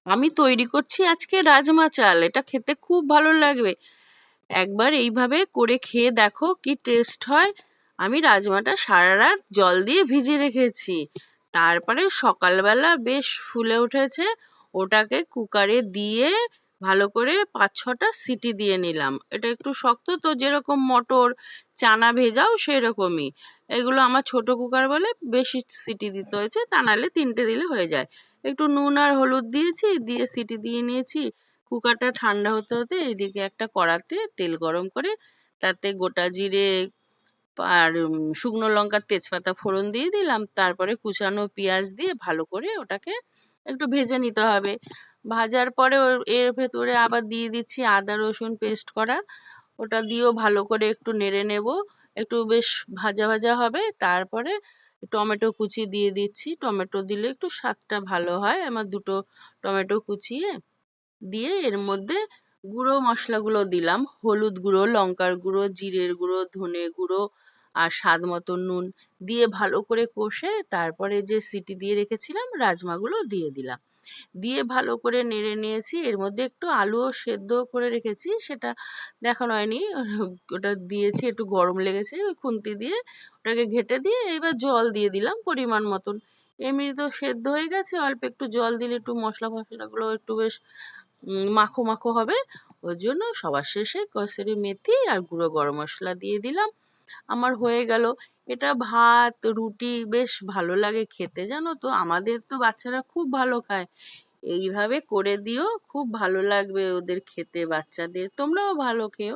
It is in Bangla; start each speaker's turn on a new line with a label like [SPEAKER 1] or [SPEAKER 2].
[SPEAKER 1] আমি তৈরি করছি আজকে রাজমা চাল, এটা খেতে খুব ভালো লাগবে। একবার এইভাবে করে খেয়ে দেখো কি টেস্ট হয়। আমি রাজমাটা সারা রাত জল দিয়ে ভিজিয়ে রেখেছি, তারপরে সকালবেলা বেশ ফুলে উঠেছে। ওটাকে কুকারে দিয়ে ভালো করে 5-6টা সিটি দিয়ে নিলাম। এটা একটু শক্ত তো, যেরকম মটর চানা ভেজাও সেরকমই। এগুলো আমার ছোট কুকার বলে বেশি সিটি দিতে হয়েছে, তা নাহলে 3টে দিলে হয়ে যায়। একটু নুন আর হলুদ দিয়েছি, দিয়ে সিটি দিয়ে নিয়েছি। কুকারটা ঠান্ডা হতে হতে এইদিকে একটা কড়াতে তেল গরম করে তাতে গোটা জিরে আর শুকনো লঙ্কার তেজপাতা ফোড়ন দিয়ে দিলাম। তারপরে কুচানো পেঁয়াজ দিয়ে ভালো করে ওটাকে একটু ভেজে নিতে হবে। ভাজার পরে এর ভেতরে আবার দিয়ে দিচ্ছি আদা রসুন পেস্ট করা। ওটা দিয়েও ভালো করে একটু নেড়ে নেব। একটু বেশ ভাজা ভাজা হবে, তারপরে টমেটো কুচি দিয়ে দিচ্ছি। টমেটো দিলে একটু স্বাদটা ভালো হয়। আমার 2টো টমেটো কুচিয়ে দিয়ে এর মধ্যে গুঁড়ো মশলাগুলো দিলাম, হলুদ গুঁড়ো, লঙ্কার গুঁড়ো, জিরের গুঁড়ো, ধনে গুঁড়ো আর স্বাদ মতো নুন দিয়ে ভালো করে কষে তারপরে যে সিটি দিয়ে রেখেছিলাম রাজমাগুলো দিয়ে দিলাম। দিয়ে ভালো করে নেড়ে নিয়েছি। এর মধ্যে একটু আলুও সেদ্ধ করে রেখেছি, সেটা দেখানো হয়নি। ওটা দিয়েছি, একটু গরম লেগেছে, ওই খুন্তি দিয়ে ওটাকে ঘেঁটে দিয়ে এবার জল দিয়ে দিলাম পরিমাণ মতন। এমনি তো সেদ্ধ হয়ে গেছে, অল্প একটু জল দিলে একটু মশলা ফসলাগুলো একটু বেশ মাখো মাখো হবে। ওই জন্য সবার শেষে কসুরি মেথি আর গুঁড়ো গরম মশলা দিয়ে দিলাম। আমার হয়ে গেল। এটা ভাত রুটি বেশ ভালো লাগে খেতে, জানো তো। আমাদের তো বাচ্চারা খুব ভালো খায়। এইভাবে করে দিও, খুব ভালো লাগবে ওদের খেতে, বাচ্চাদের। তোমরাও ভালো খেও।